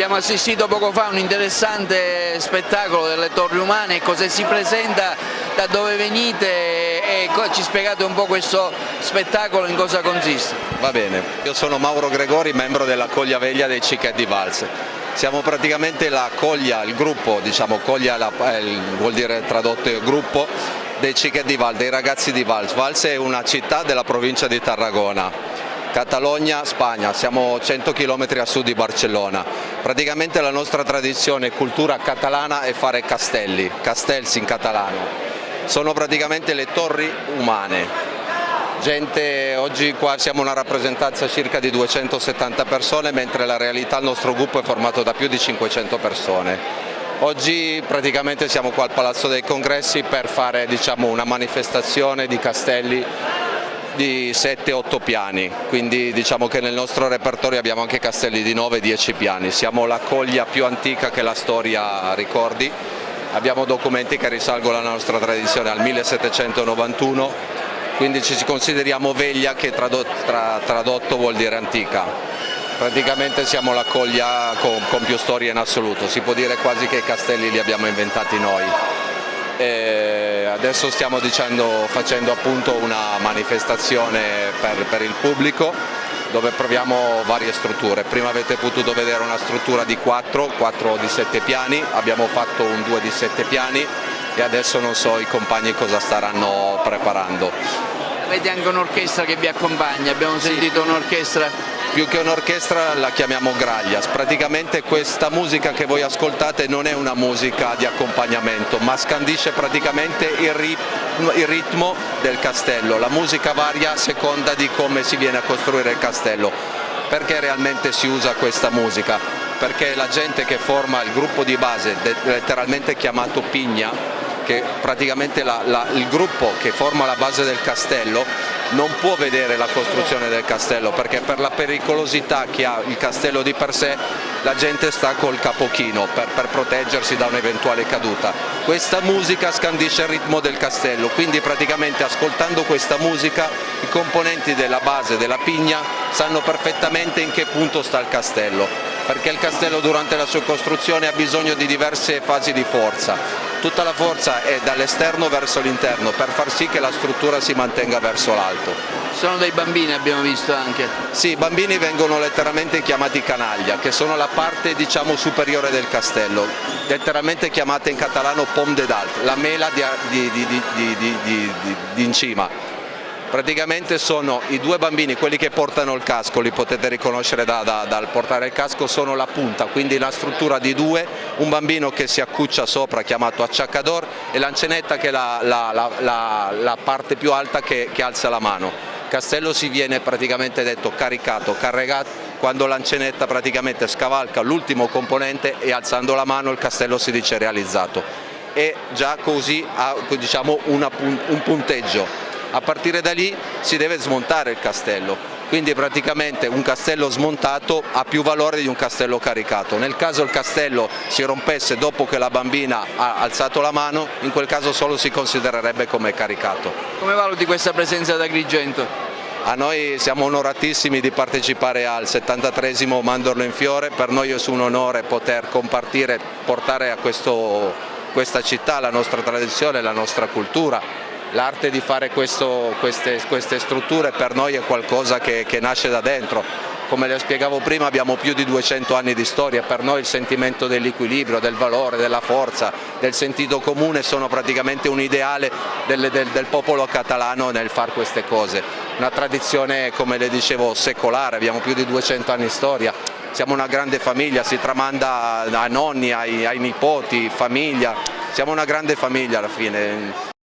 Abbiamo assistito poco fa a un interessante spettacolo delle torri umane. Cosa si presenta, da dove venite e ci spiegate un po' questo spettacolo, in cosa consiste? Va bene, io sono Mauro Gregori, membro della Coglia Veglia dei Cichet di Vals. Siamo praticamente la coglia, il gruppo, diciamo coglia vuol dire tradotto il gruppo dei Cichet di Vals, dei ragazzi di Vals. Vals è una città della provincia di Tarragona. Catalogna, Spagna, siamo 100 km a sud di Barcellona. Praticamente la nostra tradizione e cultura catalana è fare castelli, castells in catalano. Sono praticamente le torri umane. Oggi qua siamo una rappresentanza circa di 270 persone, mentre la realtà il nostro gruppo è formato da più di 500 persone. Oggi praticamente siamo qua al Palazzo dei Congressi per fare, diciamo, una manifestazione di castelli di 7-8 piani, quindi diciamo che nel nostro repertorio abbiamo anche castelli di 9-10 piani. Siamo la coglia più antica che la storia ricordi, abbiamo documenti che risalgono alla nostra tradizione al 1791, quindi ci consideriamo veglia, che tradotto vuol dire antica. Praticamente siamo la coglia con più storie in assoluto, si può dire quasi che i castelli li abbiamo inventati noi. Adesso stiamo facendo appunto una manifestazione per il pubblico, dove proviamo varie strutture. Prima avete potuto vedere una struttura di 4 di 7 piani, abbiamo fatto un 2 di 7 piani e adesso non so i compagni cosa staranno preparando. Avete anche un'orchestra che vi accompagna, abbiamo sentito un'orchestra. Più che un'orchestra la chiamiamo Graglias. Praticamente questa musica che voi ascoltate non è una musica di accompagnamento, ma scandisce praticamente il ritmo del castello. La musica varia a seconda di come si viene a costruire il castello. Perché realmente si usa questa musica? Perché la gente che forma il gruppo di base, letteralmente chiamato Pigna, che praticamente il gruppo che forma la base del castello, non può vedere la costruzione del castello, perché per la pericolosità che ha il castello di per sé la gente sta col capo chino per proteggersi da un'eventuale caduta. Questa musica scandisce il ritmo del castello, quindi praticamente ascoltando questa musica i componenti della base della Pigna sanno perfettamente in che punto sta il castello, perché il castello durante la sua costruzione ha bisogno di diverse fasi di forza. Tutta la forza è dall'esterno verso l'interno per far sì che la struttura si mantenga verso l'alto. Sono dei bambini, abbiamo visto anche. Sì, i bambini vengono letteralmente chiamati canaglia, che sono la parte, diciamo, superiore del castello, letteralmente chiamata in catalano pom de dalt, la mela di in cima. Praticamente sono i due bambini, quelli che portano il casco, li potete riconoscere dal portare il casco, sono la punta, quindi la struttura di due, un bambino che si accuccia sopra chiamato acciaccador e l'ancenetta che è la parte più alta che alza la mano. Il castello si viene praticamente detto caricato, carregato, quando l'ancenetta praticamente scavalca l'ultimo componente e alzando la mano il castello si dice realizzato. E già così ha, diciamo, un punteggio. A partire da lì si deve smontare il castello, quindi praticamente un castello smontato ha più valore di un castello caricato. Nel caso il castello si rompesse dopo che la bambina ha alzato la mano, in quel caso solo si considererebbe come caricato. Come valuti questa presenza ad Agrigento? A noi siamo onoratissimi di partecipare al 73esimo Mandorlo in Fiore, per noi è un onore poter compartire, portare a questa città la nostra tradizione, la nostra cultura. L'arte di fare queste strutture per noi è qualcosa che nasce da dentro. Come le spiegavo prima, abbiamo più di 200 anni di storia, per noi il sentimento dell'equilibrio, del valore, della forza, del sentito comune sono praticamente un ideale del popolo catalano nel fare queste cose. Una tradizione, come le dicevo, secolare, abbiamo più di 200 anni di storia, siamo una grande famiglia, si tramanda ai nonni, ai nipoti, famiglia, siamo una grande famiglia alla fine.